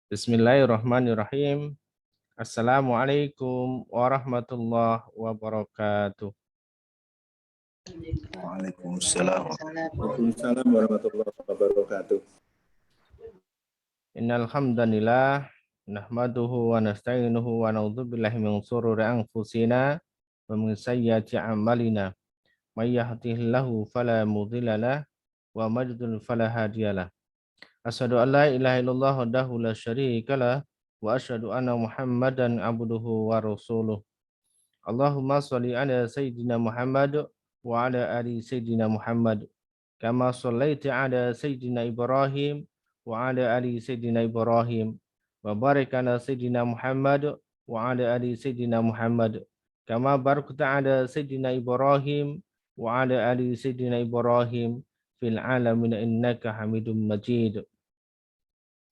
Bismillahirrahmanirrahim. Assalamualaikum warahmatullahi wabarakatuh. Waalaikumsalam. Waalaikumsalam warahmatullahi wabarakatuh. Innal hamdalillah nahmaduhu wa nasta'inuhu wa na'udzubillahi min shururi anfusina wa min sayyiati a'malina. May yahdihillahu fala mudilla lahu wa may yudlil fala hadiyalah. Asyhadu an la ilaha illallah wahdahu la syarika lah wa asyhadu anna Muhammadan abduhu wa rasuluh. Allahumma sholli ala sayyidina Muhammad wa ala ali sayyidina Muhammad kama shallaita ala sayyidina Ibrahim wa ala ali sayyidina Ibrahim wa barik ala sayyidina Muhammad wa ala ali sayyidina Muhammad kama barakta ala sayyidina Ibrahim wa ala ali sayyidina Ibrahim fil alamin innaka Hamidum Majid.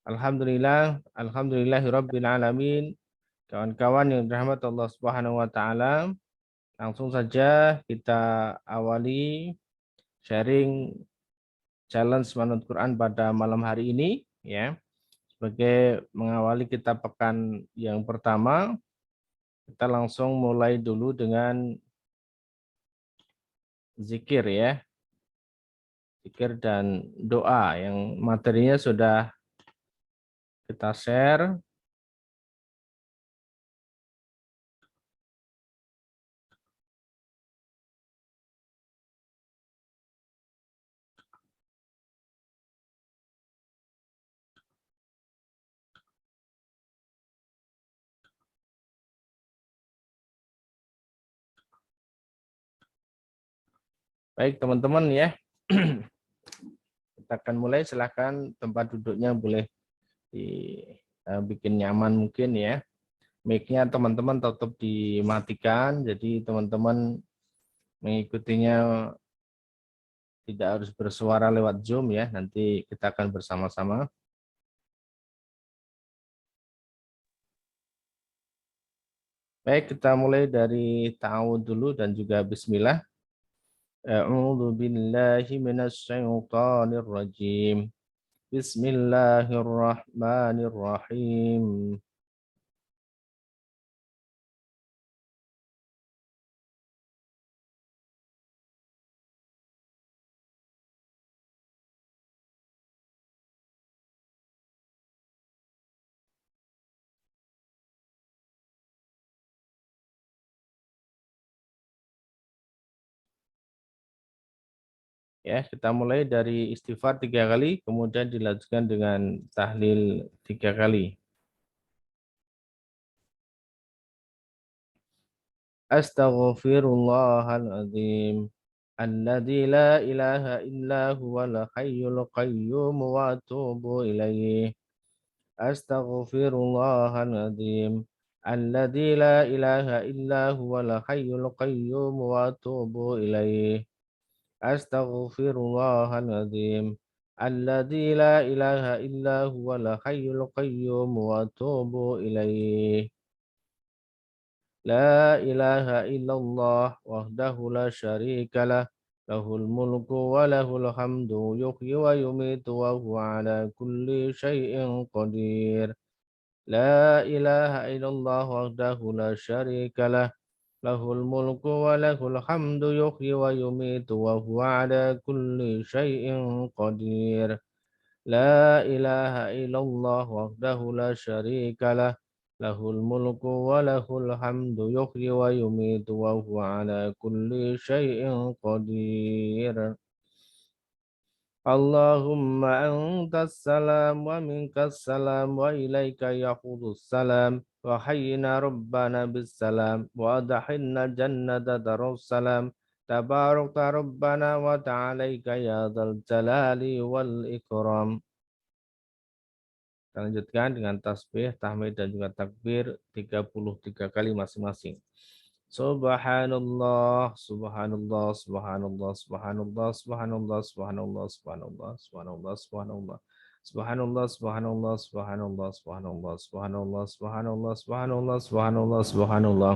Alhamdulillahirabbil alamin. Kawan-kawan yang dirahmati Allah Subhanahu wa taala, langsung saja kita awali sharing challenge manut Quran pada malam hari ini ya. Sebagai mengawali kita pekan yang pertama, kita langsung mulai dulu dengan zikir ya. Zikir dan doa yang materinya sudah kita share. Baik teman-teman ya, kita akan mulai. Silahkan tempat duduknya boleh dibikin nyaman mungkin ya. Mic-nya teman-teman tetap dimatikan, jadi teman-teman mengikutinya tidak harus bersuara lewat Zoom ya. Nanti kita akan bersama-sama. Baik, kita mulai dari ta'awudz dulu dan juga bismillah. A'udzu billahi minasy syaithanir rajim. Bismillahirrahmanirrahim. Ya, kita mulai dari istighfar 3 kali, kemudian dilanjutkan dengan tahlil 3 kali. Astaghfirullahaladzim. Alladzi la ilaha illa huwal hayyul qayyum wa atubu ilaih. Astaghfirullahaladzim. Alladzi la ilaha illa huwal hayyul qayyum wa atubu ilaih. Astaghfirullahaladzim. Alladzi la ilaha illa huwal hayyul qayyum wa atubu ilaih. La ilaha illallah wahdahu la syarika lah. Lahul mulku wa lahul hamdu yuhyi wa yumitu wa huwa ala kulli syai'in qadir. La ilaha illallah wahdahu la syarika lah. Lahul mulku wa lahul hamdu yuhyi wa yumitu wa huwa ala kulli syai'in qadir. La ilaha illallah wahdahu la syarika lah. Lahul mulku wa lahul hamdu yuhyi wa yumitu wa huwa ala kulli syai'in qadir. Allahumma antas salam wa minkas salam wa ilaika yahudus salam wa hayyina rabbana bis salam wa adkhilna jannata darus salam tabarakta rabbana wa ta'alaika ya dzal jalali wal ikram. Kita lanjutkan dengan tasbih, tahmid dan juga takbir 33 kali masing-masing. Subhanallah, subhanallah, subhanallah, subhanallah, subhanallah, subhanallah, subhanallah, subhanallah, subhanallah. Subhanallah, subhanallah, subhanallah, subhanallah, subhanallah, subhanallah, subhanallah, subhanallah, subhanallah.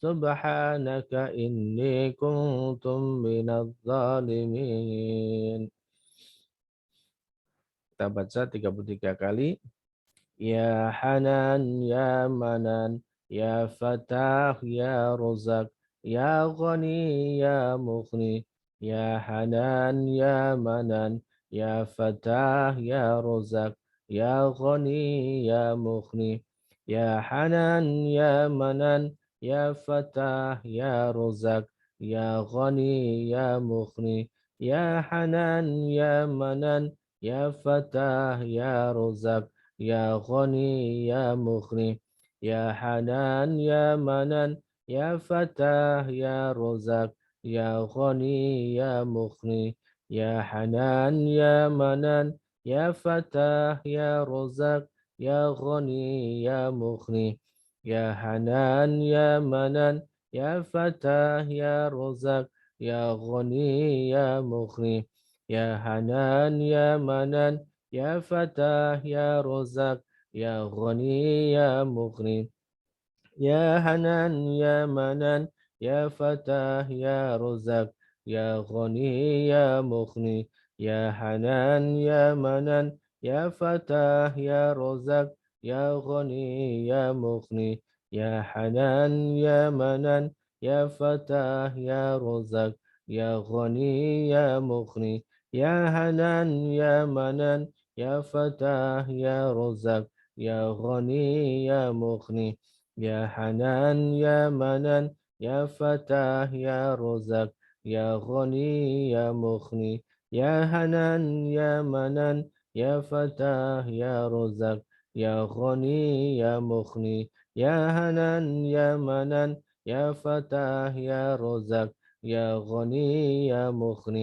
سبحانك إني كنت من الظالمين. Kita baca 33 kali. Ya Hanan, Ya Manan, Ya Fatah, Ya Rozak, Ya Ghani, Ya Mughni, Ya Hanan, Ya Manan, Ya Fatah, Ya Rozak, Ya Ghani, Ya Mughni, Ya Hanan, Ya Manan, Ya Fatah, Ya Rozak, Ya Ghani, Ya Mughni, Ya Hanan, Ya Manan, Ya Fatah, Ya Rozak, Ya Ghani, Ya Mughni, Ya Hanan, Ya Manan, Ya Fatah, Ya Rozak, Ya Ghani, Ya Mughni, Ya Hanan, Ya Manan, Ya Fatah, Ya Rozak, Ya Ghani, Ya Mughni, Ya Hanan, Ya Manan, Ya Fatah, Ya Rozak, Ya Ghani, Ya Mughni, Ya Hanan, Ya Manan, Ya Fatah, Ya Rozak, Ya Ghani, Ya Mughni, Ya Hanan, Ya Manan, Ya Fatah, Ya Rozak, Ya Ghani, Ya Mughni, Ya Hanan, Ya Manan, Ya Fatah, Ya Rozak, Ya Ghani, Ya Mughni, Ya Hanan, Ya Manan, Ya Fatah, Ya Rozak, Ya Ghani, Ya Mughni, Ya Hanan, Ya Manan, Ya Fatah, Ya Rozak, Ya Ghani, Ya Mughni, Ya Hanan, Ya Manan, Ya Fatah, Ya Rozak, Ya Ghani, Ya Mughni, Ya Hanan, Ya Manan, Ya Fatah, Ya Rozak, Ya Ghani, Ya Mughni, Ya Hanan, Ya Manan, Ya Fatah, Ya Rozak, Ya Ghani, Ya Mughni,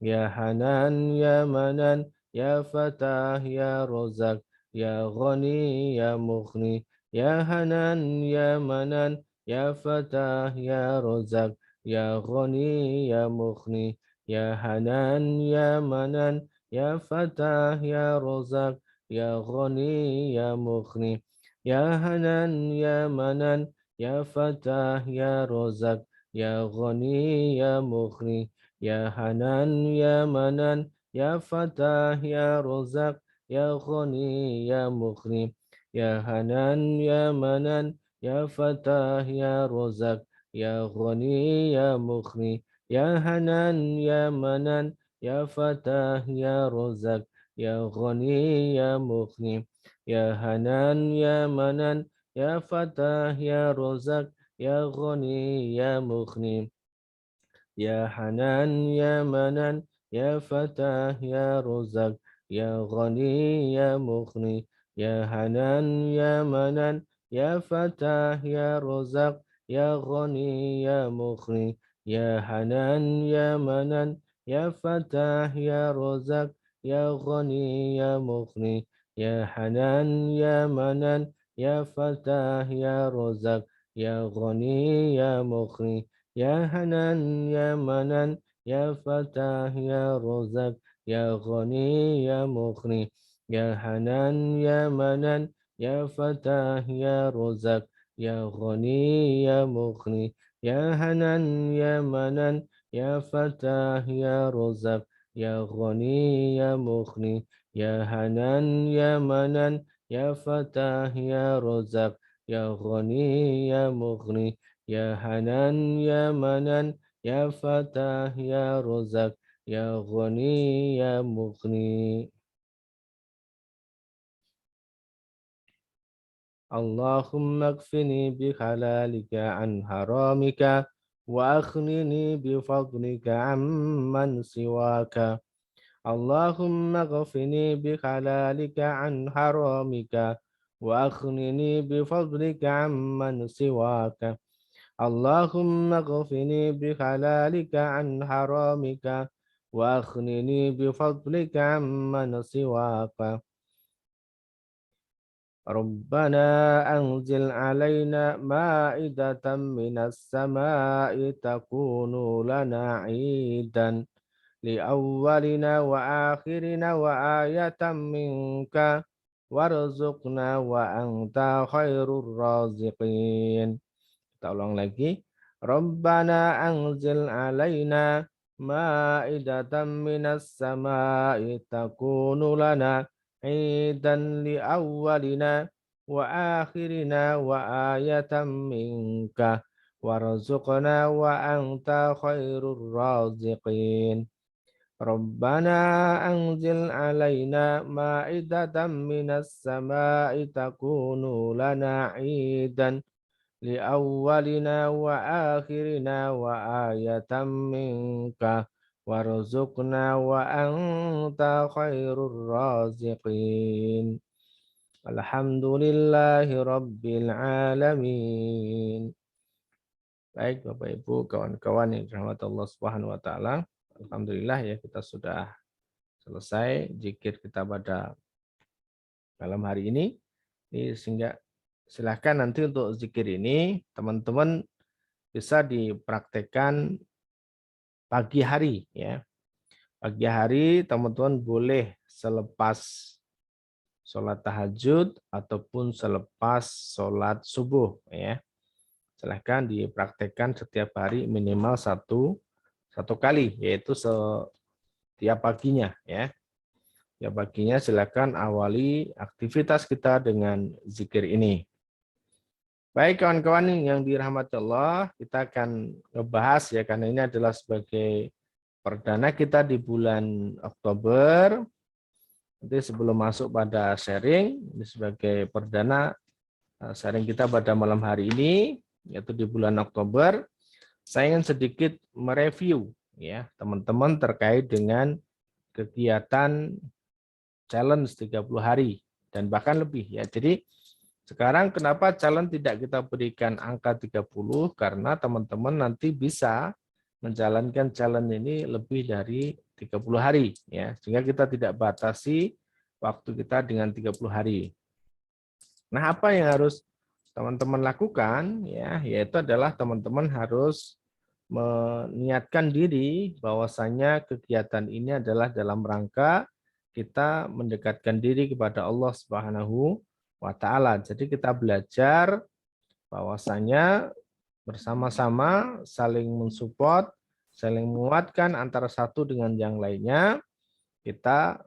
Ya Hanan, Ya Manan, Ya Fatah, Ya Rozak, Ya Ghani, Ya Mughni, Ya Hanan, Ya Manan, Ya Fatah, Ya Rozak, Ya Ghani, Ya Mughni, Ya Hanan, Ya Manan, Ya Fatah, Ya Rozak, Ya Ghani, Ya Mughni, Ya Hanan, Ya Manan, Ya Fatah, Ya Rozak, Ya Ghani, Ya Mughni, Ya Hanan, Ya Manan, Ya Fatah, Ya Rozak, Ya Ghani, Ya Mughni, Ya Hanan, Ya Manan, Ya Fatah, Ya Rozak, Ya Ghani, Ya Mughni, Ya Hanan, Ya Manan, Ya Fatah, Ya Rozak, Ya Ghani, Ya Mughni, Ya Hanan, Ya Manan, Ya Fatah, Ya Rozak, Ya Ghani, Ya Mughni, Ya Hanan, Ya Manan, Ya Fatah, Ya Rozak, Ya Ghani, Ya Mughni, Ya Hanan, Ya Manan, Ya Fatah, Ya Rozak, Ya Ghani, Ya Mughni, Ya Hanan, Ya Manan, Ya Fatah, Ya Rozak, Ya Ghani, Ya Mughni, Ya Hanan, Ya Manan, Ya Fatah, Ya Rozak, Ya Ghani, Ya Mughni, Ya Hanan, Ya Manan, Ya Fatah, Ya Rozak, Ya Ghani, Ya Mughni, Ya Hanan, Ya Manan, Ya Fatah, Ya Rozak, Ya Ghani, Ya Mughni, Ya Hanan, Ya Manan, Ya Fatah, Ya Rozak, Ya Ghani, Ya Mughni, Ya Hanan, Ya Manan, Ya Fatah, Ya Rozak, Ya Ghani, Ya Mughni, Ya Hanan, Ya Manan, Ya Fatah, Ya Rozak, Ya Ghani, Ya Mughni. Allahumma kfini bi halalika an haramika wa akhnini bi fadlika amman siwaka. Allahumma kfini bi halalika an haramika wa akhnini bi fadlika amman siwaka. اللهم اغفني بحلالك عن حرامك واغنني بفضلك عمن سواك ربنا أنزل علينا مائدة من السماء تكون لنا عيدا لأولنا وآخرنا وآية منك وارزقنا وأنت خير الرازقين. Kita ulang lagi. Rabbana anzil alaina ma'idatan minas sama'i takunu lana idan li awwalina wa akhirina wa ayatan minka warzuqna wa anta khairur raziqin. Rabbana anzil alaina ma'idatan minas sama'i takunu lana idan liawwalina wa akhirina wa ayatan minka warzuqna wa anta khairur raziqin. Alhamdulillahi rabbil alamin. Baik Bapak Ibu, kawan-kawan yang dirahmati Allah Subhanahu wa taala. Alhamdulillah ya kita sudah selesai zikir kita pada malam hari ini. Sehingga silahkan nanti untuk zikir ini teman-teman bisa dipraktekkan pagi hari ya. Pagi hari teman-teman boleh selepas sholat tahajud ataupun selepas sholat subuh ya. Silahkan dipraktekkan setiap hari minimal satu kali, yaitu setiap paginya ya. Ya paginya silakan awali aktivitas kita dengan zikir ini. Baik kawan-kawan yang dirahmati Allah, kita akan ngebahas ya karena ini adalah sebagai perdana kita di bulan Oktober. Nanti sebelum masuk pada sharing, ini sebagai perdana sharing kita pada malam hari ini, yaitu di bulan Oktober. Saya ingin sedikit mereview ya teman-teman terkait dengan kegiatan challenge 30 hari dan bahkan lebih ya. Jadi sekarang kenapa challenge tidak kita berikan angka 30 karena teman-teman nanti bisa menjalankan challenge ini lebih dari 30 hari ya. Sehingga kita tidak batasi waktu kita dengan 30 hari. Nah, apa yang harus teman-teman lakukan ya, yaitu adalah teman-teman harus meniatkan diri bahwasanya kegiatan ini adalah dalam rangka kita mendekatkan diri kepada Allah Subhanahu wa taala. Jadi kita belajar bahwasanya bersama-sama saling mensupport, saling menguatkan antara satu dengan yang lainnya. Kita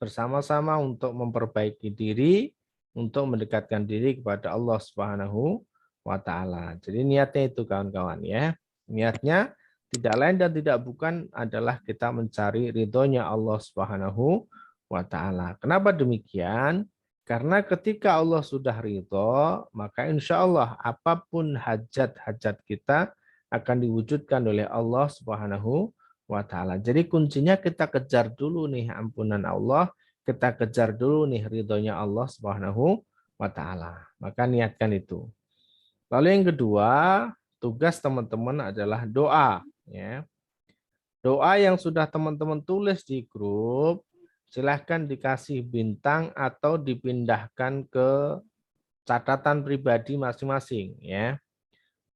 bersama-sama untuk memperbaiki diri, untuk mendekatkan diri kepada Allah Subhanahu wa taala. Jadi niatnya itu kawan-kawan ya. Niatnya tidak lain dan tidak bukan adalah kita mencari ridhonya Allah Subhanahu wa taala. Kenapa demikian? Karena ketika Allah sudah ridho, maka insya Allah apapun hajat-hajat kita akan diwujudkan oleh Allah Subhanahu wa taala. Jadi kuncinya kita kejar dulu nih ampunan Allah, kita kejar dulu nih ridhonya Allah Subhanahu wa taala. Maka niatkan itu. Lalu yang kedua, tugas teman-teman adalah doa ya. Doa yang sudah teman-teman tulis di grup, silahkan dikasih bintang atau dipindahkan ke catatan pribadi masing-masing ya.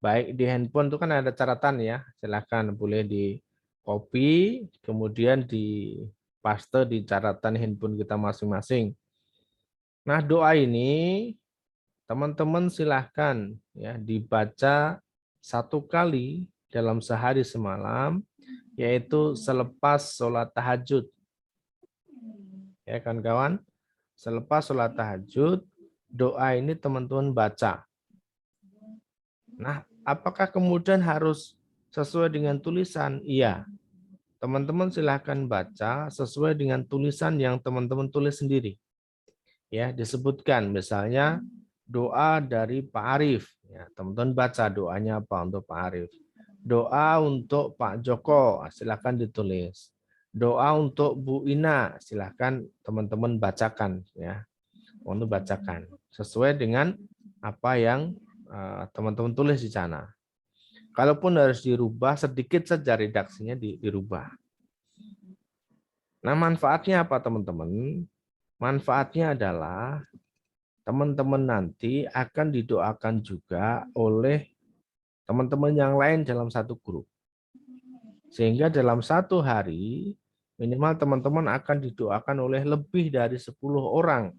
Baik di handphone itu kan ada catatan ya, silahkan boleh di copy, kemudian di paste di catatan handphone kita masing-masing. Nah doa ini teman-teman silahkan ya dibaca satu kali dalam sehari semalam, yaitu selepas sholat tahajud. Ya kan kawan, selepas sholat tahajud, doa ini teman-teman baca. Nah, apakah kemudian harus sesuai dengan tulisan? Iya. Teman-teman silahkan baca sesuai dengan tulisan yang teman-teman tulis sendiri. Ya, disebutkan misalnya doa dari Pak Arif. Ya, teman-teman baca doanya apa untuk Pak Arif. Doa untuk Pak Joko, silahkan ditulis. Doa untuk Bu Ina, silahkan teman-teman bacakan. Ya, untuk bacakan sesuai dengan apa yang teman-teman tulis di sana. Kalaupun harus dirubah sedikit saja redaksinya dirubah. Nah, manfaatnya apa teman-teman? Manfaatnya adalah teman-teman nanti akan didoakan juga oleh teman-teman yang lain dalam satu grup. Sehingga dalam satu hari minimal teman-teman akan didoakan oleh lebih dari 10 orang.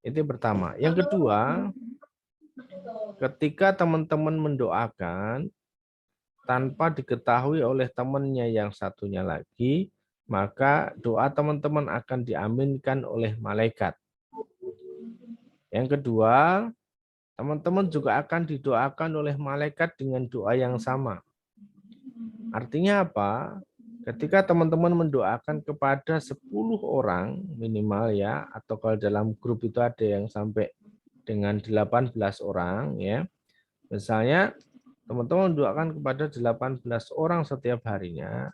Itu pertama. Yang kedua, ketika teman-teman mendoakan tanpa diketahui oleh temannya yang satunya lagi, maka doa teman-teman akan diaminkan oleh malaikat. Yang kedua, teman-teman juga akan didoakan oleh malaikat dengan doa yang sama. Artinya apa? Ketika teman-teman mendoakan kepada 10 orang minimal ya, atau kalau dalam grup itu ada yang sampai dengan 18 orang ya. Misalnya teman-teman mendoakan kepada 18 orang setiap harinya,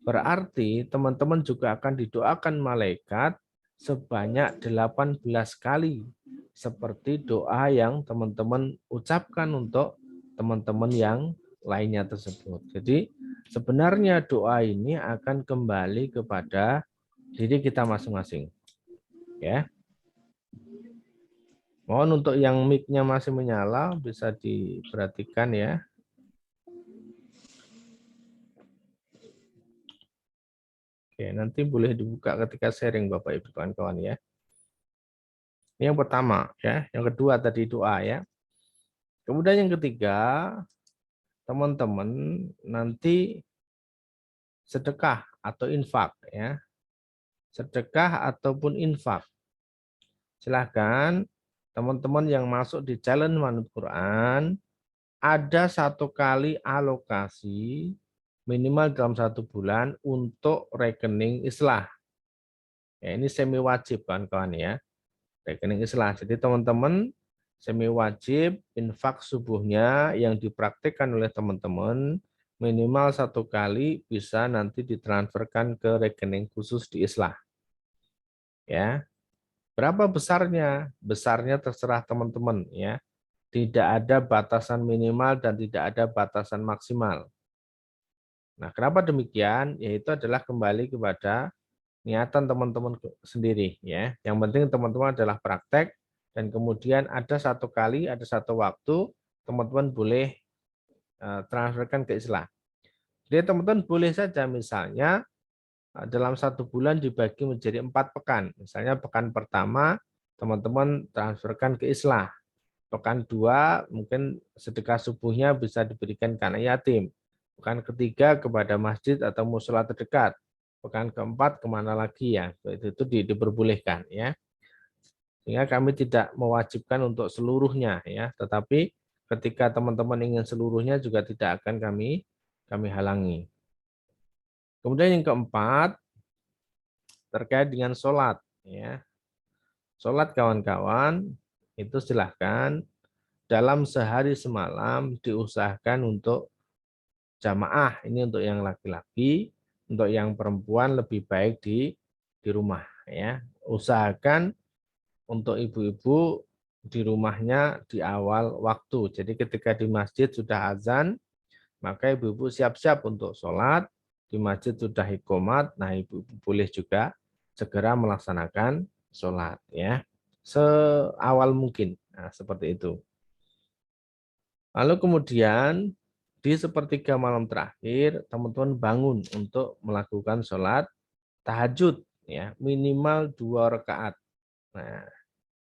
berarti teman-teman juga akan didoakan malaikat sebanyak 18 kali seperti doa yang teman-teman ucapkan untuk teman-teman yang lainnya tersebut. Jadi sebenarnya doa ini akan kembali kepada diri kita masing-masing. Ya. Mohon untuk yang mic-nya masih menyala bisa diperhatikan ya. Oke, nanti boleh dibuka ketika sharing Bapak Ibu kawan-kawan ya. Ini yang pertama ya, yang kedua tadi doa ya. Kemudian yang ketiga, teman-teman nanti sedekah atau infak ya. Sedekah ataupun infak. Silahkan teman-teman yang masuk di challenge Manut Quran ada 1 kali alokasi minimal dalam 1 bulan untuk rekening islah. Ya, ini semi wajib kawan-kawan ya. Rekening islah. Jadi teman-teman semi wajib infak subuhnya yang dipraktikkan oleh teman-teman minimal 1 kali bisa nanti ditransferkan ke rekening khusus di islah. Ya. Berapa besarnya? Besarnya terserah teman-teman ya. Tidak ada batasan minimal dan tidak ada batasan maksimal. Nah, kenapa demikian? Yaitu adalah kembali kepada niatan teman-teman sendiri ya. Yang penting teman-teman adalah praktek dan kemudian ada 1 kali, ada 1 waktu teman-teman boleh transferkan ke islah. Jadi teman-teman boleh saja misalnya dalam 1 bulan dibagi menjadi 4 pekan. Misalnya pekan pertama teman-teman transferkan ke islah. Pekan 2 mungkin sedekah subuhnya bisa diberikan ke anak yatim. Pekan ketiga kepada masjid atau mushola terdekat. Pekan keempat kemana lagi ya, itu diperbolehkan ya. Sehingga kami tidak mewajibkan untuk seluruhnya ya, tetapi ketika teman-teman ingin seluruhnya juga tidak akan kami halangi. Kemudian yang keempat terkait dengan sholat ya. Sholat kawan-kawan itu silahkan dalam sehari semalam diusahakan untuk jamaah. Ini untuk yang laki-laki, untuk yang perempuan lebih baik di rumah ya. Usahakan untuk ibu-ibu di rumahnya di awal waktu. Jadi ketika di masjid sudah azan, maka ibu-ibu siap-siap untuk sholat, di masjid sudah iqomat, nah ibu-ibu boleh juga segera melaksanakan sholat ya. Seawal mungkin, nah, seperti itu. Lalu kemudian di sepertiga malam terakhir, teman-teman bangun untuk melakukan sholat tahajud ya, minimal 2 rakaat. Nah,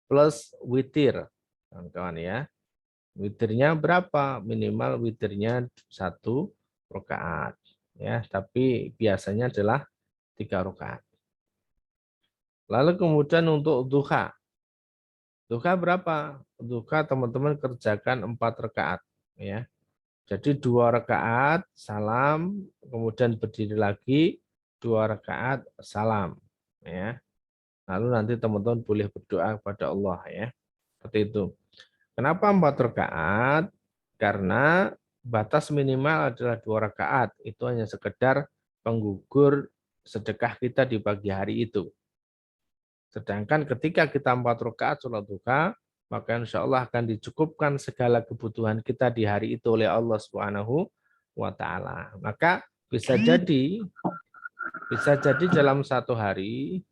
plus witir, kawan-kawan ya. Witirnya berapa? Minimal witirnya 1 rakaat ya, tapi biasanya adalah 3 rakaat. Lalu kemudian untuk duha. Duha berapa? Duha teman-teman kerjakan 4 rakaat ya. Jadi 2 rakaat salam, kemudian berdiri lagi 2 rakaat salam ya. Lalu nanti teman-teman boleh berdoa kepada Allah ya. Seperti itu. Kenapa 4 rakaat? Karena batas minimal adalah 2 rakaat. Itu hanya sekedar penggugur sedekah kita di pagi hari itu. Sedangkan ketika kita 4 rakaat sholat duha, maka insya Allah akan dicukupkan segala kebutuhan kita di hari itu oleh Allah Subhanahu wa Ta'ala. Maka bisa jadi dalam 1 hari,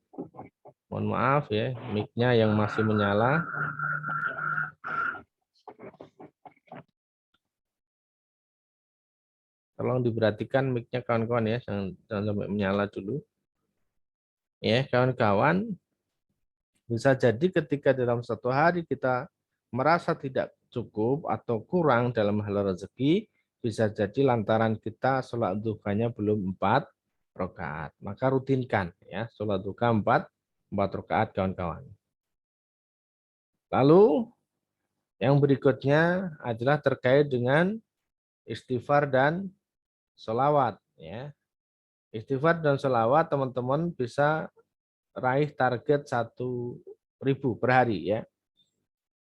mohon maaf ya, mic-nya yang masih menyala. Tolong diperhatikan mic-nya kawan-kawan ya, jangan sampai menyala dulu. Ya, kawan-kawan, bisa jadi ketika dalam 1 hari kita merasa tidak cukup atau kurang dalam hal rezeki, bisa jadi lantaran kita sholat duhanya belum 4 rakaat. Maka rutinkan ya, sholat duha 4 rakaat kawan-kawan. Lalu yang berikutnya adalah terkait dengan istighfar dan sholawat. Ya. Istighfar dan sholawat teman-teman bisa raih target 1.000 per hari ya.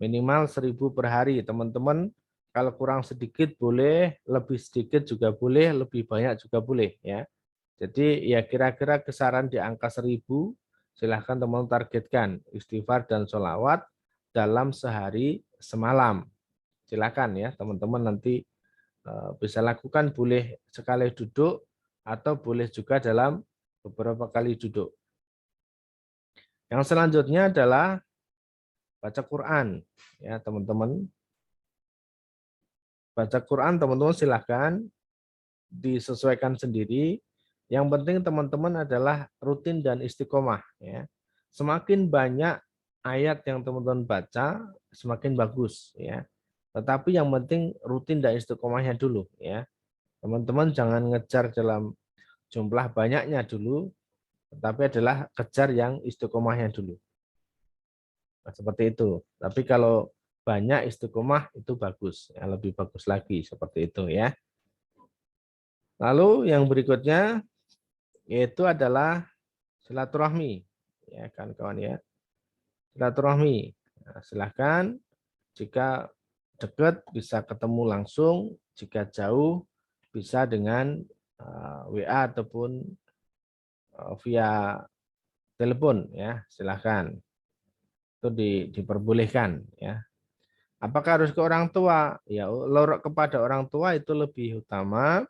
Minimal 1.000 per hari. Teman-teman kalau kurang sedikit boleh, lebih sedikit juga boleh, lebih banyak juga boleh ya. Jadi ya kira-kira kisaran di angka 1.000, silahkan teman-teman targetkan istighfar dan sholawat dalam sehari semalam. Silakan ya teman-teman nanti bisa lakukan, boleh sekali duduk atau boleh juga dalam beberapa kali duduk. Yang selanjutnya adalah baca Quran ya teman-teman. Baca Quran teman-teman silahkan disesuaikan sendiri. Yang penting teman-teman adalah rutin dan istiqomah ya. Semakin banyak ayat yang teman-teman baca semakin bagus ya. Tetapi yang penting rutin dan istiqomahnya dulu ya. Teman-teman jangan ngejar dalam jumlah banyaknya dulu, tetapi adalah kejar yang istiqomahnya dulu. Nah, seperti itu. Tapi kalau banyak istiqomah itu bagus, ya, lebih bagus lagi seperti itu ya. Lalu yang berikutnya yaitu adalah silaturahmi, ya kan kawan ya. Silaturahmi. Nah, silahkan jika dekat bisa ketemu langsung, jika jauh bisa dengan WA ataupun via telepon ya, silahkan. Itu diperbolehkan ya. Apakah harus ke orang tua? Ya, lorok kepada orang tua itu lebih utama,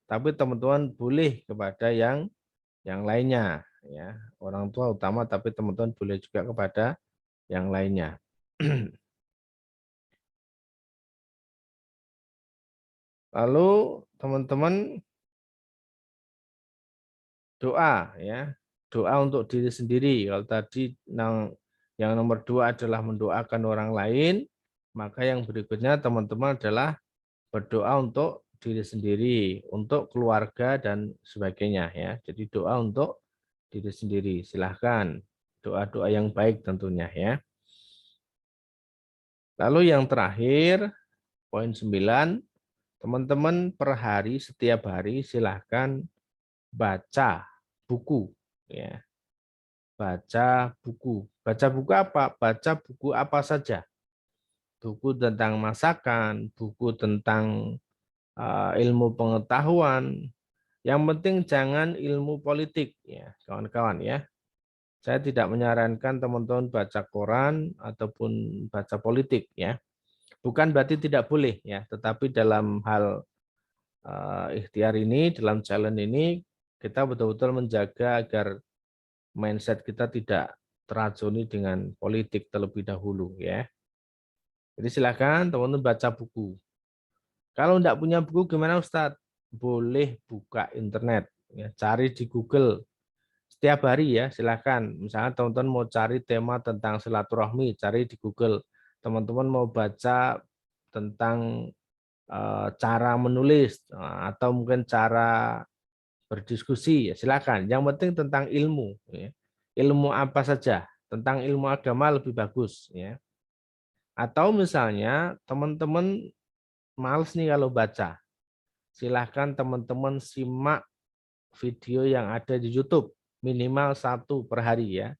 tapi teman-teman boleh kepada yang lainnya ya. Orang tua utama tapi teman-teman boleh juga kepada yang lainnya. Lalu teman-teman doa ya. Doa untuk diri sendiri. Kalau tadi yang nomor 2 adalah mendoakan orang lain, maka yang berikutnya teman-teman adalah berdoa untuk diri sendiri, untuk keluarga dan sebagainya ya. Jadi doa untuk diri sendiri. Silahkan doa-doa yang baik tentunya ya. Lalu yang terakhir, poin 9, teman-teman per hari, setiap hari silahkan baca buku ya. Baca buku. Baca buku apa? Baca buku apa saja. Buku tentang masakan, buku tentang ilmu pengetahuan. Yang penting jangan ilmu politik ya, kawan-kawan ya. Saya tidak menyarankan teman-teman baca koran ataupun baca politik ya. Bukan berarti tidak boleh ya, tetapi dalam hal ikhtiar ini, dalam challenge ini kita betul-betul menjaga agar mindset kita tidak teracuni dengan politik terlebih dahulu ya. Jadi silakan teman-teman baca buku. Kalau tidak punya buku gimana Ustadz? Boleh buka internet, ya, cari di Google setiap hari ya, silakan. Misalnya teman-teman mau cari tema tentang silaturahmi, cari di Google. Teman-teman mau baca tentang cara menulis atau mungkin cara berdiskusi, ya silakan. Yang penting tentang ilmu, ya. Ilmu apa saja, tentang ilmu agama lebih bagus, ya. Atau misalnya teman-teman males nih kalau baca, silahkan teman-teman simak video yang ada di YouTube minimal 1 per hari ya.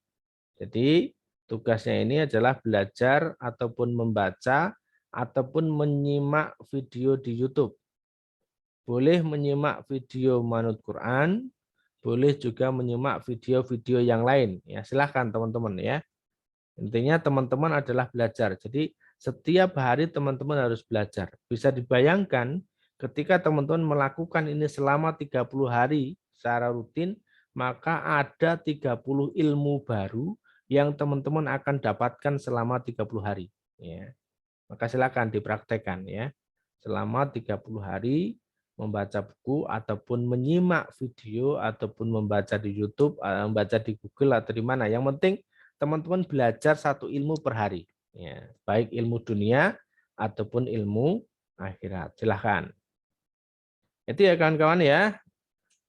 Jadi tugasnya ini adalah belajar ataupun membaca ataupun menyimak video di YouTube. Boleh menyimak video manut Quran, boleh juga menyimak video-video yang lain. Ya, silahkan teman-teman ya. Intinya teman-teman adalah belajar. Jadi setiap hari teman-teman harus belajar. Bisa dibayangkan ketika teman-teman melakukan ini selama 30 hari secara rutin, maka ada 30 ilmu baru yang teman-teman akan dapatkan selama 30 hari. Ya. Maka silakan dipraktekkan ya. Selama 30 hari membaca buku ataupun menyimak video ataupun membaca di YouTube, membaca di Google atau di mana. Yang penting teman-teman belajar 1 ilmu per hari. Ya, baik ilmu dunia ataupun ilmu akhirat. Silahkan. Itu ya kawan-kawan ya.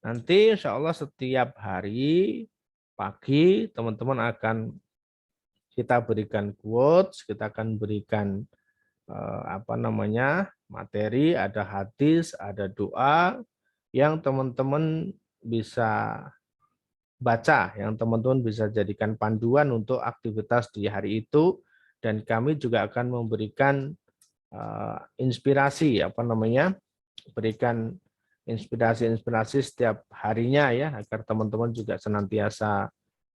Nanti insya Allah setiap hari pagi teman-teman akan kita berikan quotes, kita akan berikan materi, ada hadis, ada doa yang teman-teman bisa baca, yang teman-teman bisa jadikan panduan untuk aktivitas di hari itu, dan kami juga akan memberikan inspirasi, berikan inspirasi-inspirasi setiap harinya ya, agar teman-teman juga senantiasa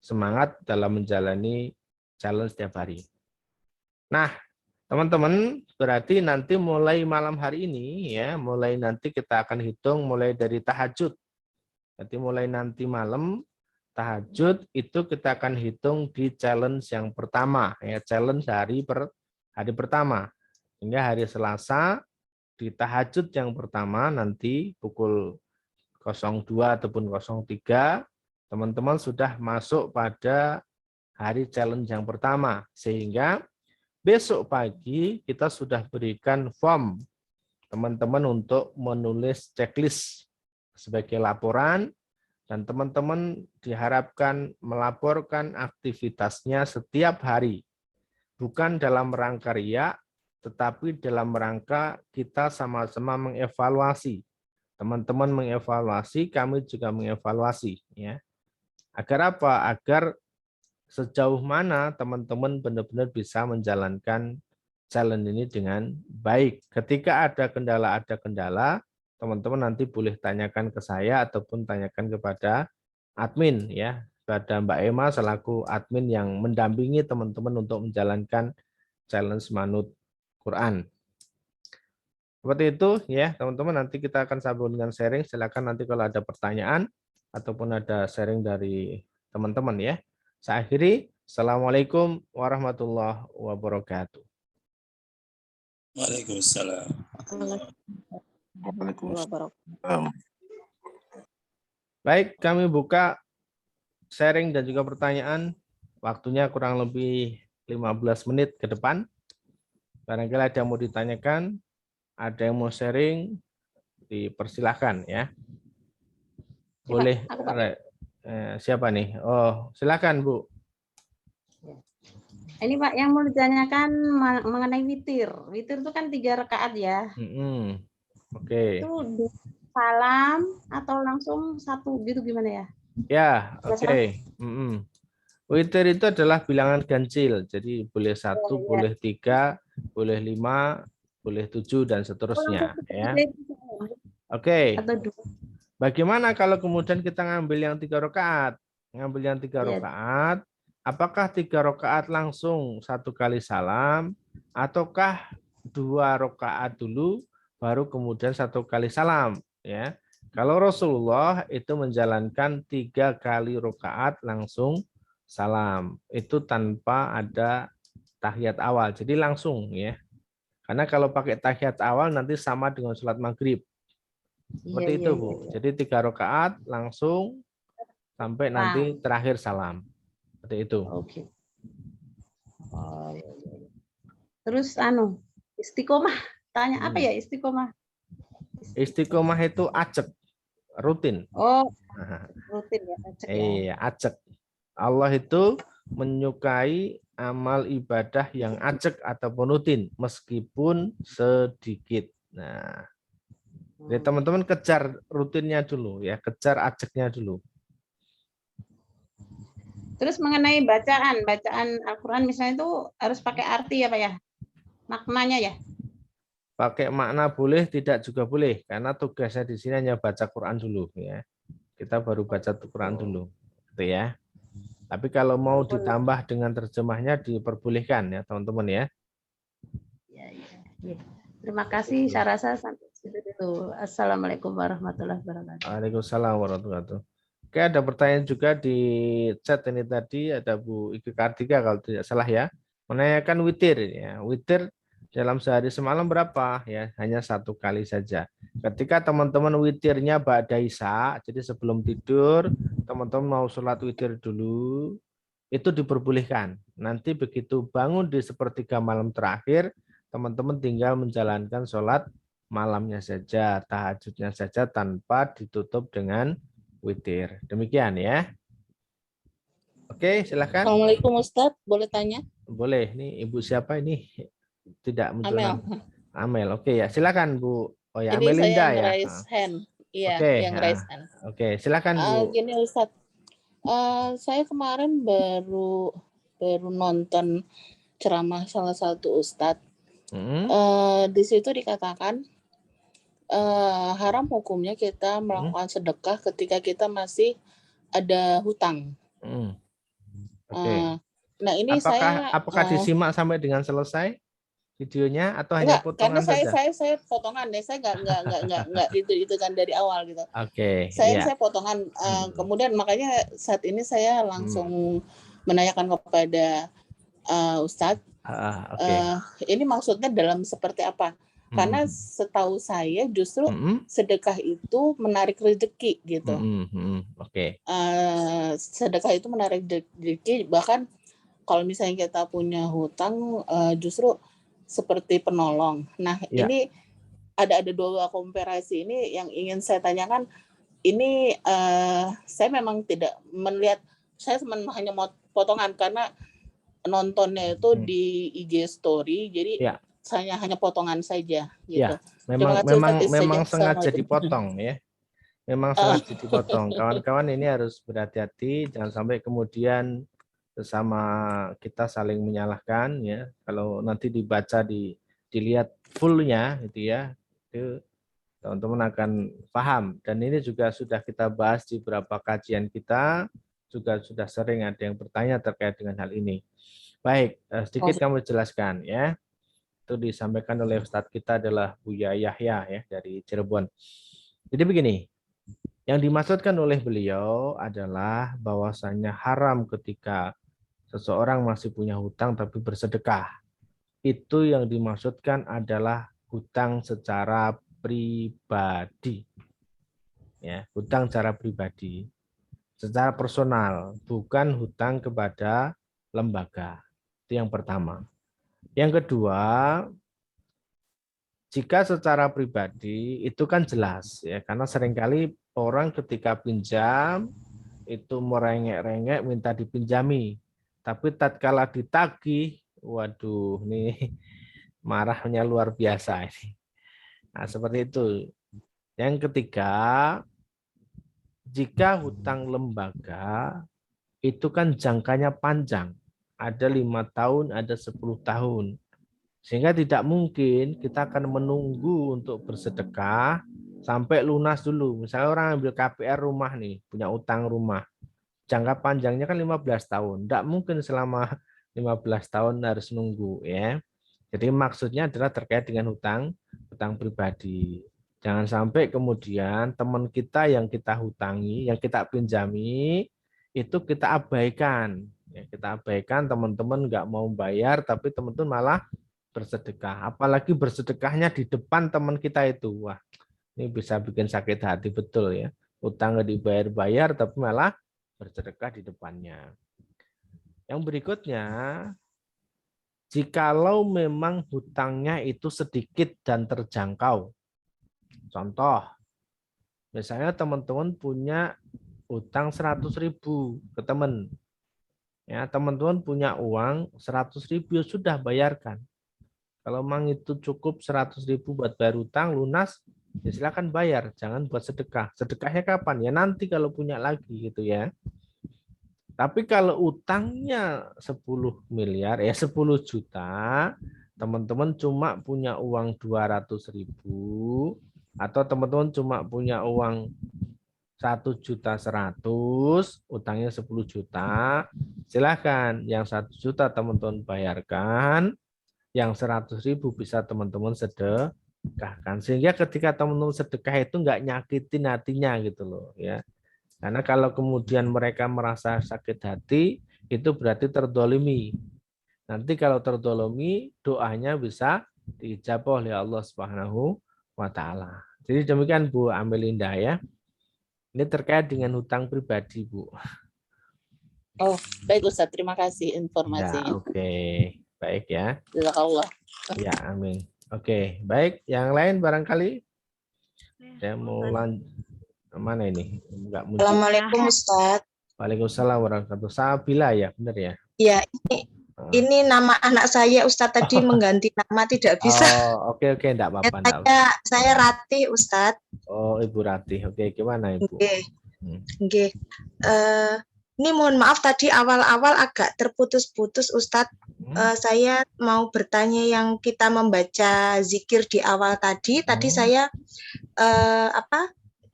semangat dalam menjalani challenge setiap hari. Nah, teman-teman, berarti nanti mulai malam hari ini ya, mulai nanti kita akan hitung mulai dari tahajud. Jadi mulai nanti malam tahajud itu kita akan hitung di challenge yang pertama ya, challenge hari pertama. Hingga hari Selasa di tahajud yang pertama nanti pukul 02 ataupun 03 teman-teman sudah masuk pada hari challenge yang pertama, sehingga besok pagi kita sudah berikan form teman-teman untuk menulis checklist sebagai laporan, dan teman-teman diharapkan melaporkan aktivitasnya setiap hari. Bukan dalam rangka riya, tetapi dalam rangka kita sama-sama mengevaluasi. Teman-teman mengevaluasi, kami juga mengevaluasi ya. Agar apa? Agar sejauh mana teman-teman benar-benar bisa menjalankan challenge ini dengan baik. Ketika ada kendala, teman-teman nanti boleh tanyakan ke saya ataupun tanyakan kepada admin ya, pada Mbak Emma selaku admin yang mendampingi teman-teman untuk menjalankan challenge manut Quran. Seperti itu ya, teman-teman, nanti kita akan sambung dengan sharing. Silakan nanti kalau ada pertanyaan ataupun ada sharing dari teman-teman ya. Saya akhiri. Assalamualaikum warahmatullahi wabarakatuh. Waalaikumsalam. Waalaikumsalam. Baik, kami buka sharing dan juga pertanyaan. Waktunya kurang lebih 15 menit ke depan. Barangkali ada yang mau ditanyakan, ada yang mau sharing, dipersilahkan ya. Boleh. Siapa nih? Oh, silakan Bu. Ini Pak yang mau ditanyakan mengenai witir. Witir itu kan 3 rakaat ya. Oke. Itu salam atau langsung satu gitu gimana ya? Ya, oke. Witir itu adalah bilangan ganjil. Jadi boleh 1, boleh 3, boleh 5, boleh 7 dan seterusnya ya. Oke. Bagaimana kalau kemudian kita ngambil yang 3 rakaat? Ngambil yang 3 rakaat, apakah 3 rakaat langsung 1 kali salam, ataukah 2 rakaat dulu, baru kemudian 1 kali salam? Ya, kalau Rasulullah itu menjalankan 3 kali rakaat langsung salam, itu tanpa ada tahiyat awal, jadi langsung ya. Karena kalau pakai tahiyat awal nanti sama dengan sholat maghrib. Seperti itu Bu. Jadi 3 rakaat langsung sampai nanti terakhir salam. Seperti itu. Oke. Terus istiqomah. Tanya apa ya istiqomah? Istiqomah itu acek, rutin. Oh, rutin ya, acek ya. Iya, acek. Allah itu menyukai amal ibadah yang acek ataupun rutin, meskipun sedikit. Nah, jadi teman-teman kejar rutinnya dulu ya, kejar aceknya dulu. Terus mengenai bacaan Al-Quran misalnya itu harus pakai arti ya Pak ya? Maknanya ya? Pakai makna boleh, tidak juga boleh, karena tugasnya di sini hanya baca Quran dulu ya. Kita baru baca Quran dulu, gitu ya. Tapi kalau mau ditambah dengan terjemahnya diperbolehkan ya teman-teman ya. Ya. Terima kasih, saya rasa sampai situ. Assalamualaikum warahmatullahi wabarakatuh. Waalaikumsalam warahmatullahi wabarakatuh. Oke, ada pertanyaan juga di chat ini tadi, ada Bu Iki Kartika kalau tidak salah ya, menanyakan witir ya. Witir dalam sehari semalam berapa ya? Hanya 1 kali saja. Ketika teman-teman witirnya ba'da isya, jadi sebelum tidur teman-teman mau sholat witir dulu, itu diperbolehkan. Nanti begitu bangun di sepertiga malam terakhir, teman-teman tinggal menjalankan sholat malamnya saja, tahajudnya saja tanpa ditutup dengan witir. Demikian ya. Oke, silakan. Assalamualaikum Ustadz, boleh tanya? Boleh. Nih Ibu siapa ini? Tidak muncul Amel. nama. Amel. Oke ya, silakan Bu. Oh ya, Ini Amelinda saya yang ya. raise hand. Iya, Oke, yang raise hand. Oke, silakan Bu. Gini Ustadz, saya kemarin baru nonton ceramah salah satu Ustadz. Di situ dikatakan haram hukumnya kita melakukan sedekah ketika kita masih ada hutang. Oke. Nah ini apakah disimak sampai dengan selesai videonya atau hanya potongan karena saja? saya potongan deh, saya nggak itu kan dari awal gitu. Oke. Saya potongan. Kemudian makanya saat ini saya langsung menanyakan kepada Ustadz, ini maksudnya dalam seperti apa? Karena setahu saya justru sedekah itu menarik rezeki gitu. Oke. Sedekah itu menarik rezeki, bahkan kalau misalnya kita punya hutang justru seperti penolong. Nah, ini ada dua komparasi ini yang ingin saya tanyakan. Ini saya memang tidak melihat, saya hanya mau potongan karena nontonnya itu di IG story, jadi saya hanya potongan saja gitu. Ya, memang sengaja dipotong ya. Memang sengaja dipotong. Kawan-kawan ini harus berhati-hati, jangan sampai kemudian sesama kita saling menyalahkan ya. Kalau nanti dibaca dilihat fullnya gitu ya, itu teman-teman akan paham. Dan ini juga sudah kita bahas di beberapa kajian kita, juga sudah sering ada yang bertanya terkait dengan hal ini. Baik, sedikit kami jelaskan ya. Itu disampaikan oleh Ustadz kita adalah Buya Yahya ya dari Cirebon. Jadi begini, yang dimaksudkan oleh beliau adalah bahwasannya haram ketika seseorang masih punya hutang tapi bersedekah. Itu yang dimaksudkan adalah hutang secara pribadi. Ya, hutang secara pribadi. Secara personal, bukan hutang kepada lembaga. Itu yang pertama. Yang kedua, jika secara pribadi itu kan jelas ya, karena seringkali orang ketika pinjam itu merengek-rengek minta dipinjami, tapi tatkala ditagih, waduh, nih marahnya luar biasa ini. Nah, seperti itu. Yang ketiga, jika hutang lembaga itu kan jangkanya panjang, ada 5 tahun, ada 10 tahun. Sehingga tidak mungkin kita akan menunggu untuk bersedekah sampai lunas dulu. Misalnya orang ambil KPR rumah nih, punya utang rumah. Jangka panjangnya kan 15 tahun. Tidak mungkin selama 15 tahun harus nunggu ya. Jadi maksudnya adalah terkait dengan hutang pribadi. Jangan sampai kemudian teman kita yang kita hutangi, yang kita pinjami, itu kita abaikan. Ya, kita abaikan, teman-teman nggak mau bayar, tapi teman-teman malah bersedekah, apalagi bersedekahnya di depan teman kita itu. Wah, ini bisa bikin sakit hati betul ya. Utang nggak dibayar-bayar tapi malah bersedekah di depannya. Yang berikutnya, jikalau memang hutangnya itu sedikit dan terjangkau. Contoh, misalnya teman-teman punya utang 100.000 ke teman. Ya, teman-teman punya uang 100.000 sudah bayarkan. Kalau memang itu cukup 100.000 buat bayar utang lunas, ya silakan bayar, jangan buat sedekah. Sedekahnya kapan? Ya nanti kalau punya lagi gitu ya. Tapi kalau utangnya 10 miliar, ya 10 juta, teman-teman cuma punya uang 200.000, atau teman-teman cuma punya uang 1.100.000, utangnya 10 juta, silakan. Yang 1 juta teman-teman bayarkan, yang 100.000 bisa teman-teman sedekahkan, sehingga ketika teman-teman sedekah itu nggak nyakitin hatinya gitu loh ya. Karena kalau kemudian mereka merasa sakit hati, itu berarti terdolimi. Nanti kalau terdolimi, doanya bisa diijabah oleh Allah Subhanahu wa Ta'ala. Jadi demikian Bu Amelinda ya. Ini terkait dengan hutang pribadi Bu. Oh, baik Ustaz, terima kasih informasinya. Ya, oke. Baik ya. Jazakallah. Ya, amin. Oke, baik. Yang lain barangkali saya mau lanjut. Mana ini? Enggak muncul. Assalamualaikum Ustadz. Waalaikumsalam warahmatullahi wabarakatuh. Sabila ya, benar ya? Ya, ini nama anak saya Ustadz tadi mengganti nama tidak bisa. Oh, oke, enggak apa-apa. Saya Ratih Ustadz. Oh, Ibu Ratih. Oke, gimana Ibu? Oke. Ini mohon maaf tadi awal-awal agak terputus-putus Ustadz. Saya mau bertanya yang kita membaca zikir di awal tadi. Tadi saya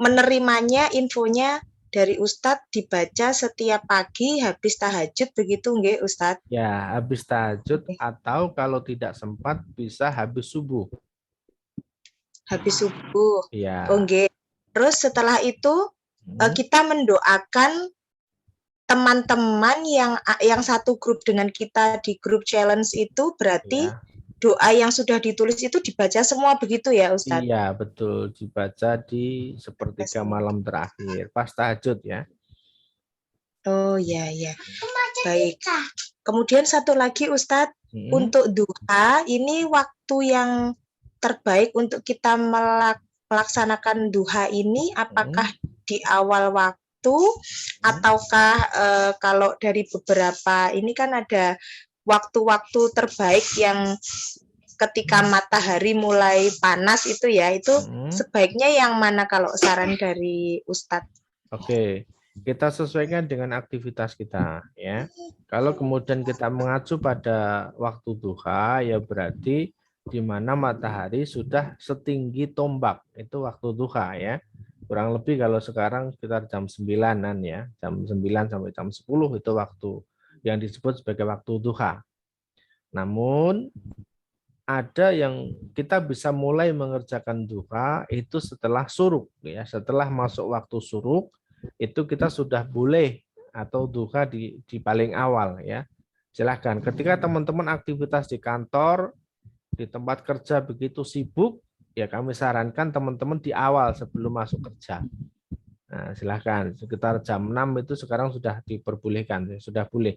menerimanya infonya dari Ustadz dibaca setiap pagi habis tahajud begitu nggih Ustadz? Ya, habis tahajud atau kalau tidak sempat bisa habis subuh. Habis subuh. Ya. Oh nggih. Terus setelah itu kita mendoakan teman-teman yang satu grup dengan kita di grup challenge itu berarti doa yang sudah ditulis itu dibaca semua begitu ya Ustadz? Iya, betul. Dibaca di sepertiga malam terakhir. Pas tahajud ya. Oh ya. Baik. Kemudian satu lagi Ustadz, untuk duha, ini waktu yang terbaik untuk kita melaksanakan duha ini apakah di awal waktu ataukah kalau dari beberapa ini kan ada waktu-waktu terbaik yang ketika matahari mulai panas itu ya, itu sebaiknya yang mana kalau saran dari Ustadz? Oke, kita sesuaikan dengan aktivitas kita ya. Kalau kemudian kita mengacu pada waktu duha ya berarti di mana matahari sudah setinggi tombak, itu waktu duha ya. Kurang lebih kalau sekarang sekitar jam 9-an ya, jam 9 sampai jam 10 itu waktu yang disebut sebagai waktu duha. Namun ada yang kita bisa mulai mengerjakan duha itu setelah suruk ya, setelah masuk waktu suruk itu kita sudah boleh atau duha di paling awal ya. Silahkan ketika teman-teman aktivitas di kantor, di tempat kerja begitu sibuk, ya kami sarankan teman-teman di awal sebelum masuk kerja. Nah, silahkan sekitar jam 6 itu sekarang sudah diperbolehkan, sudah boleh.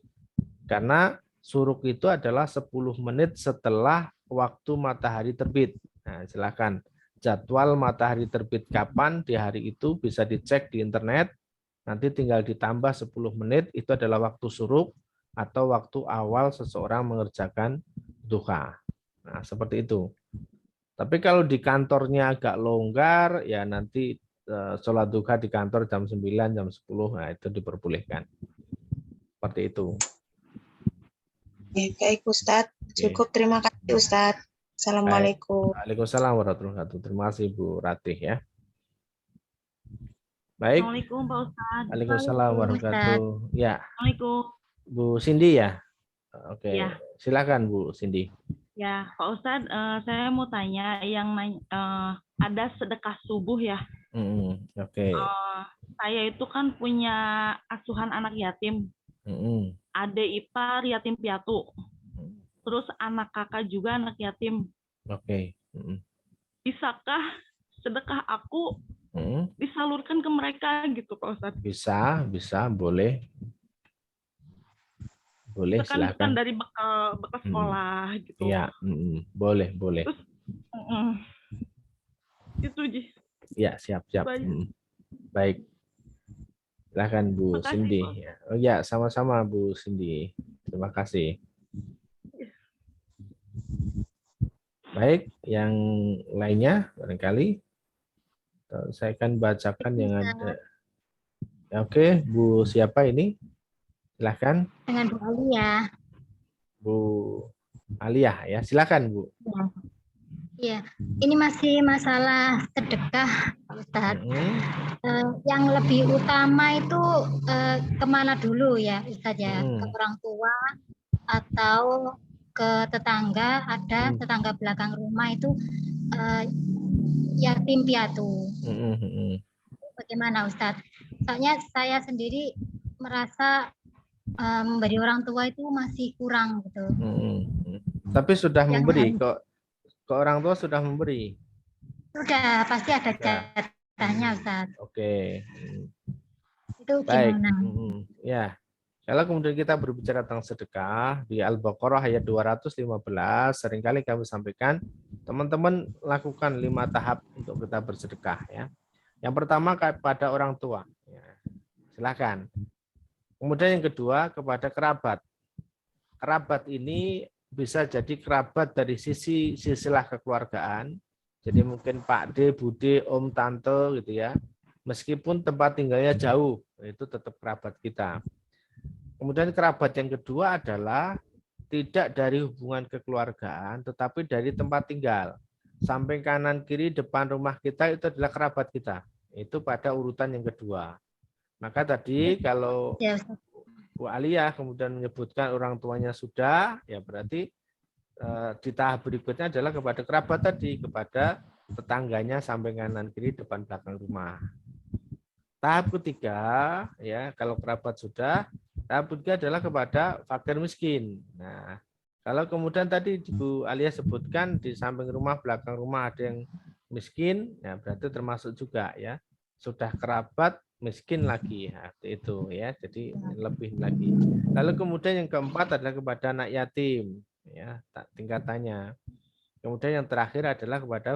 Karena suruk itu adalah 10 menit setelah waktu matahari terbit. Nah, silahkan jadwal matahari terbit kapan di hari itu bisa dicek di internet. Nanti tinggal ditambah 10 menit itu adalah waktu suruk atau waktu awal seseorang mengerjakan duha. Nah, seperti itu. Tapi kalau di kantornya agak longgar, ya nanti sholat duha di kantor jam 9, jam 10, nah itu diperbolehkan. Seperti itu. Baik Ustadz, cukup terima kasih Ustadz. Assalamualaikum. Waalaikumsalam warahmatullahi wabarakatuh. Terima kasih Bu Ratih ya. Baik. Assalamualaikum Pak Ustadz. Waalaikumsalam warahmatullahi wabarakatuh. Ya. Assalamualaikum. Bu Cindy ya. Oke. Ya. Silakan Bu Cindy. Ya Pak Ustadz, saya mau tanya yang ada sedekah subuh ya. Oke. Saya itu kan punya asuhan anak yatim. Adik ipar yatim piatu. Terus anak kakak juga anak yatim. Oke. Bisakah sedekah aku disalurkan ke mereka gitu Pak Ustadz? Bisa, boleh. Boleh, silakan. Kan dari bekal sekolah gitu. Iya, boleh. Terus, itu Ji. Ya, siap. Baik. Silakan Bu Cindy. Oh ya, sama-sama Bu Cindy. Terima kasih. Baik, yang lainnya barangkali saya akan bacakan yang ada. Oke, Bu siapa ini? Silakan. Dengan Bu Alia. Bu Alia ya, silakan Bu. Iya, ini masih masalah sedekah Pak Ustadz. Yang lebih utama itu kemana dulu ya Ustadz ya? Ke orang tua atau ke tetangga, ada tetangga belakang rumah itu yatim piatu. Bagaimana Ustadz? Soalnya saya sendiri merasa memberi orang tua itu masih kurang gitu. Tapi sudah memberi kok. Ke orang tua sudah memberi. Sudah, pasti ada jatahnya Ustadz. Oke. Itu baik. Gimana? Ya. Kalau kemudian kita berbicara tentang sedekah di Al-Baqarah ayat 215, seringkali kami sampaikan teman-teman lakukan 5 tahap untuk kita bersedekah ya. Yang pertama kepada orang tua, ya. Silakan. Kemudian yang kedua kepada kerabat. Kerabat ini bisa jadi kerabat dari sisi silsilah kekeluargaan. Jadi mungkin Pak D, Bude, Om, Tante gitu ya. Meskipun tempat tinggalnya jauh, itu tetap kerabat kita. Kemudian kerabat yang kedua adalah tidak dari hubungan kekeluargaan, tetapi dari tempat tinggal. Samping kanan, kiri, depan rumah kita itu adalah kerabat kita. Itu pada urutan yang kedua. Maka tadi kalau Bu Alia kemudian menyebutkan orang tuanya sudah, ya berarti di tahap berikutnya adalah kepada kerabat tadi, kepada tetangganya samping kanan, kiri, depan, belakang rumah. Tahap ketiga, ya kalau kerabat sudah, tahap ketiga adalah kepada fakir miskin. Nah, kalau kemudian tadi Bu Alia sebutkan di samping rumah, belakang rumah ada yang miskin, ya berarti termasuk juga ya. Sudah kerabat, miskin lagi ya, itu ya. Jadi lebih lagi. Lalu kemudian yang keempat adalah kepada anak yatim, ya tingkatannya. Kemudian yang terakhir adalah kepada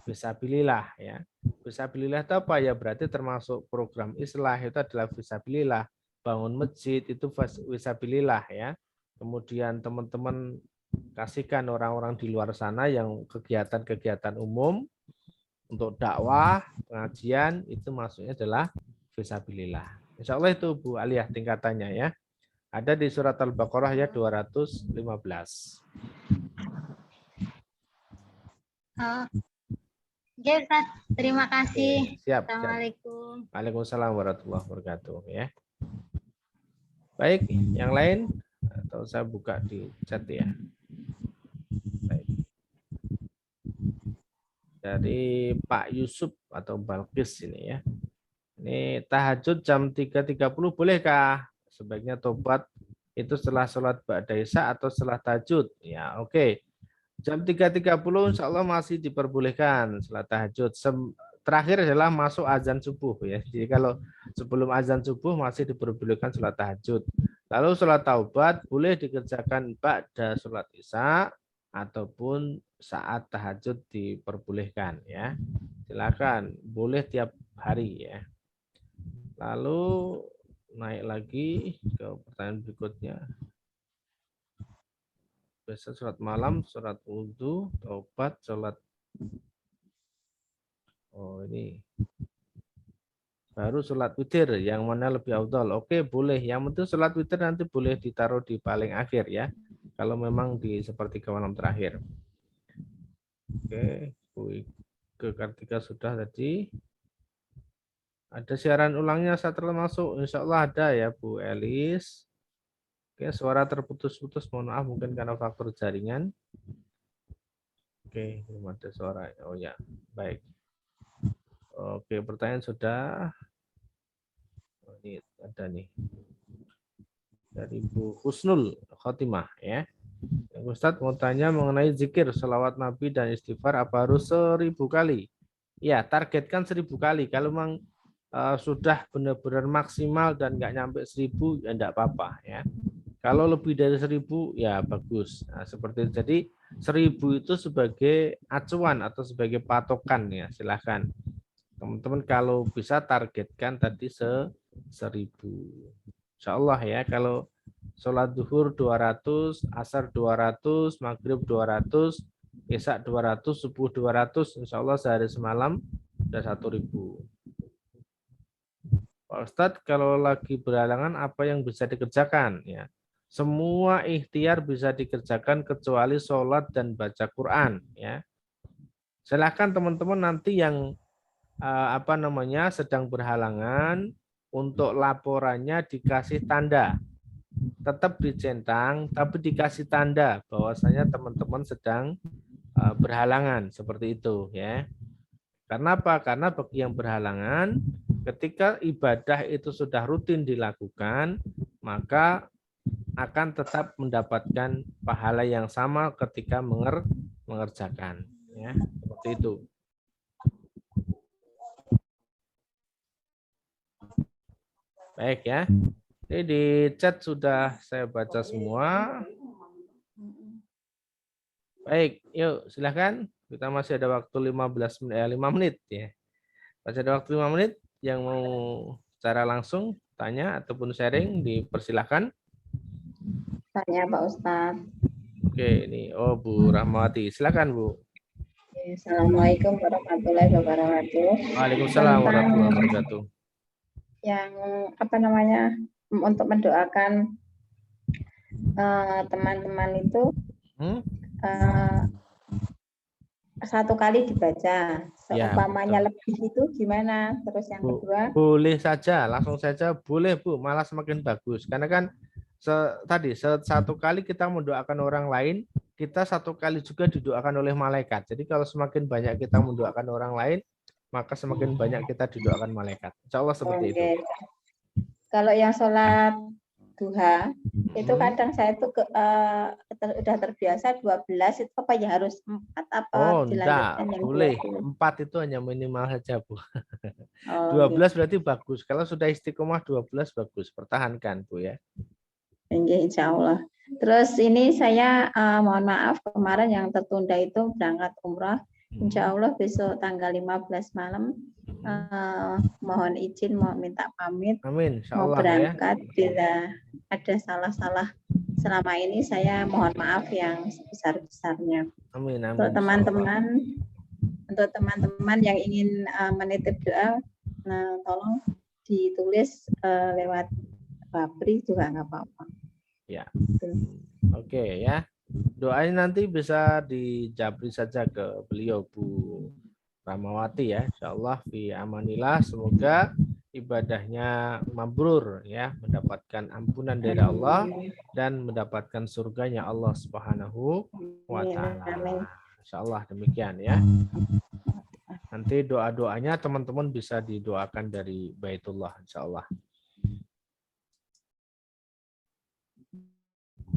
fisabilillah ya. Fisabilillah itu apa ya? Berarti termasuk program Islah itu adalah fisabilillah. Bangun masjid itu fisabilillah ya. Kemudian teman-teman kasihkan orang-orang di luar sana yang kegiatan-kegiatan umum untuk dakwah, pengajian itu maksudnya adalah fisabilillah. Insya Allah itu Bu Aliyah tingkatannya ya. Ada di surat Al-Baqarah ya 215. Oke, Ustaz. Terima kasih. Siap. Assalamualaikum. Waalaikumsalam warahmatullahi wabarakatuh ya. Baik, yang lain atau saya buka di chat ya. Baik. Dari Pak Yusuf atau Balkis ini ya. Ini tahajud jam 3.30 bolehkah? Sebaiknya tobat itu setelah sholat ba'da isya atau setelah tahajud? Ya, oke. Jam 3.30 insya Allah masih diperbolehkan setelah tahajud. Terakhir adalah masuk azan subuh ya. Jadi kalau sebelum azan subuh masih diperbolehkan sholat tahajud. Lalu sholat taubat boleh dikerjakan ba'da sholat isya ataupun saat tahajud diperbolehkan ya. Silakan, boleh tiap hari ya. Lalu naik lagi ke pertanyaan berikutnya. Biasa sholat malam, sholat wudhu, taubat, sholat. Oh ini baru sholat witir, yang mana lebih afdal? Oke boleh, yang penting sholat witir nanti boleh ditaruh di paling akhir ya. Kalau memang di sepertiga malam terakhir. Oke, ke Kartika sudah tadi. Ada siaran ulangnya setelah masuk, insya Allah ada ya Bu Elis. Oke, suara terputus-putus, mohon maaf mungkin karena faktor jaringan. Oke, belum ada suara. Oh ya, baik. Oke, pertanyaan sudah. Oh, ini ada nih. Dari Bu Husnul Khotimah ya. Ustadz mau tanya mengenai zikir, selawat Nabi dan istighfar apa harus 1000 kali? Ya, targetkan 1000 kali. Kalau memang sudah benar-benar maksimal dan nggak nyampe 1000 ya enggak apa-apa ya. Kalau lebih dari 1000 ya bagus. Nah, seperti itu. Jadi 1000 itu sebagai acuan atau sebagai patokan ya, silahkan. Teman-teman kalau bisa targetkan tadi 1000. Insya Allah ya, kalau sholat duhur 200, asar 200, maghrib 200, isya 200, subuh 200, insya Allah sehari semalam sudah 1000. Pak Ustadz, kalau lagi berhalangan apa yang bisa dikerjakan? Ya, semua ikhtiar bisa dikerjakan kecuali sholat dan baca Quran. Ya, silahkan teman-teman nanti yang sedang berhalangan untuk laporannya dikasih tanda, tetap dicentang, tapi dikasih tanda bahwasanya teman-teman sedang berhalangan seperti itu. Ya, karena apa? Karena bagi yang berhalangan, ketika ibadah itu sudah rutin dilakukan, maka akan tetap mendapatkan pahala yang sama ketika mengerjakan. Ya, seperti itu. Baik ya. Ini di chat sudah saya baca semua. Baik, yuk silahkan. Kita masih ada waktu 5 menit ya. Masih ada waktu 5 menit. Yang mau secara langsung tanya ataupun sharing dipersilahkan. Tanya Pak Ustadz. Oke, ini Bu Rahmawati. Silakan Bu. Assalamualaikum warahmatullahi wabarakatuh. Waalaikumsalam warahmatullahi wabarakatuh. Yang apa namanya untuk mendoakan teman-teman itu satu kali dibaca, seumpamanya lebih itu gimana? Terus yang kedua? Boleh saja, langsung saja boleh Bu, malah semakin bagus. Karena kan satu kali kita mendoakan orang lain, kita satu kali juga didoakan oleh malaikat. Jadi kalau semakin banyak kita mendoakan orang lain, maka semakin banyak kita didoakan malaikat. Insya Allah seperti itu. Kalau yang sholat duha, itu kadang saya tuh udah terbiasa 12, itu apa ya harus 4 apa? Enggak, boleh. 4 itu hanya minimal saja Bu. 12 berarti bagus. Kalau sudah istiqomah 12 bagus. Pertahankan Bu ya. Insya Allah. Terus ini saya mohon maaf kemarin yang tertunda itu berangkat umrah. Insya Allah besok tanggal 15 malam mohon izin mau minta pamit. Amin. Mau berangkat ya. Bila ada salah-salah selama ini saya mohon maaf yang sebesar-besarnya. Amin. Untuk teman-teman yang ingin menitip doa, tolong ditulis lewat Babri juga nggak apa-apa. Ya. Oke ya. Doanya nanti bisa dijabri saja ke beliau Bu Rahmawati ya. Insyaallah fi amanillah, semoga ibadahnya mabrur ya, mendapatkan ampunan dari Allah dan mendapatkan surganya Allah Subhanahu wa taala. Insyaallah demikian ya. Nanti doa-doanya teman-teman bisa didoakan dari Baitullah insyaallah.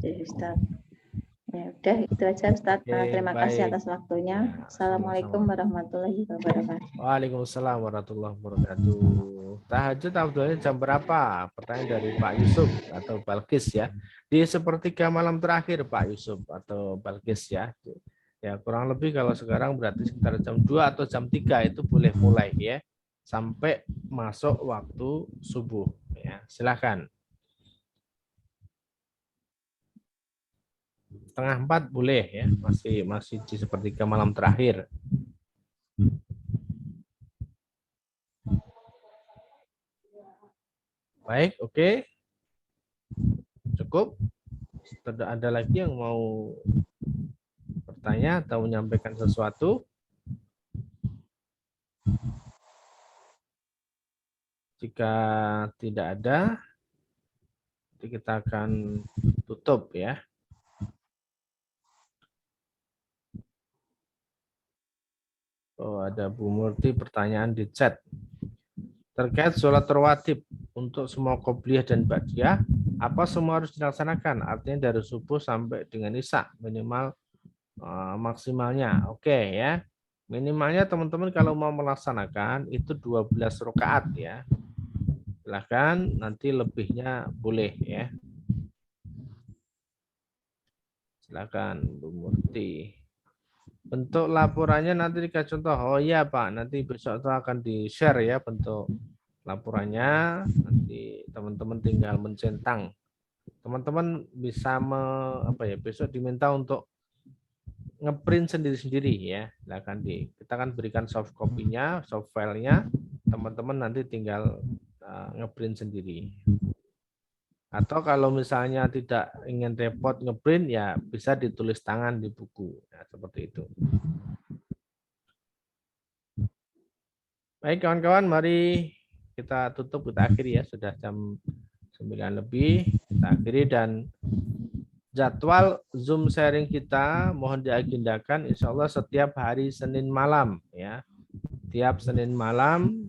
Ustaz. Ya udah itu aja Ustaz. Terima kasih atas waktunya. Ya, Assalamualaikum warahmatullahi wabarakatuh. Waalaikumsalam warahmatullahi wabarakatuh. Tahajud afdalnya jam berapa? Pertanyaan dari Pak Yusuf atau Balkis ya. Di sepertiga malam terakhir Pak Yusuf atau Balkis ya. Ya kurang lebih kalau sekarang berarti sekitar jam 2 atau jam 3 itu boleh mulai ya. Sampai masuk waktu subuh ya. Silakan. 3:30 boleh ya, masih di sepertiga malam terakhir. Baik, oke. Cukup. Tidak ada lagi yang mau bertanya atau menyampaikan sesuatu? Jika tidak ada, kita akan tutup ya. Oh, ada Bu Murti pertanyaan di chat. Terkait sholat rawatib untuk semua qobliyah dan ba'diyah, apa semua harus dilaksanakan? Artinya dari subuh sampai dengan isya minimal maksimalnya. Oke ya. Minimalnya teman-teman kalau mau melaksanakan itu 12 rakaat ya. Silakan, nanti lebihnya boleh ya. Silakan Bu Murti. Bentuk laporannya nanti dikasih contoh. Oh iya Pak, nanti besok itu akan di-share ya bentuk laporannya. Nanti teman-teman tinggal mencentang. Teman-teman bisa besok diminta untuk ngeprint sendiri-sendiri ya. Kita akan berikan soft copy-nya, soft file-nya. Teman-teman nanti tinggal ngeprint sendiri. Atau kalau misalnya tidak ingin repot ngeprint, ya bisa ditulis tangan di buku. Ya, seperti itu. Baik kawan-kawan, mari kita tutup, kita akhiri ya. Sudah jam 9 lebih. Kita akhiri dan jadwal Zoom sharing kita mohon diagendakan insya Allah setiap hari Senin malam. Ya. Tiap Senin malam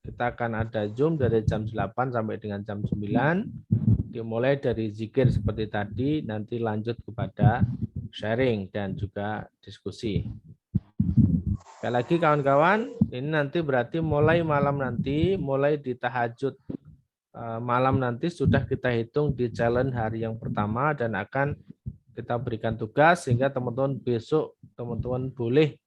kita akan ada Zoom dari jam 8 sampai dengan jam 9. Dimulai dari zikir seperti tadi, nanti lanjut kepada sharing dan juga diskusi. Sekali lagi kawan-kawan, ini nanti berarti mulai malam nanti, mulai di tahajud malam nanti sudah kita hitung di challenge hari yang pertama dan akan kita berikan tugas sehingga teman-teman besok teman-teman boleh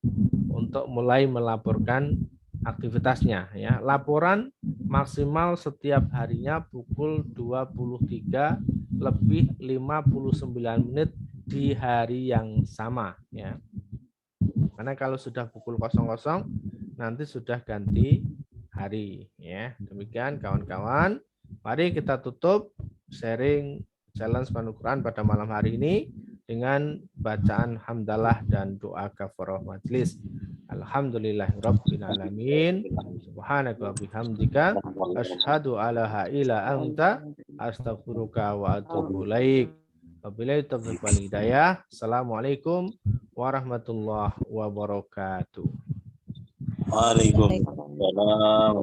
untuk mulai melaporkan aktivitasnya ya. Laporan maksimal setiap harinya pukul 23 lebih 59 menit di hari yang sama ya. Karena kalau sudah pukul 00 nanti sudah ganti hari ya. Demikian kawan-kawan. Mari kita tutup sharing challenge Panuh Quran pada malam hari ini dengan bacaan hamdalah dan doa kafarah majelis. Alhamdulillahirabbil alamin. Subhanaka wa bihamdika asyhadu alla ilaha illa anta astaghfiruka wa atubu ilaik. Wabillahi taufiq wal hidayah. Assalamualaikum warahmatullahi wabarakatuh. Waalaikumsalam.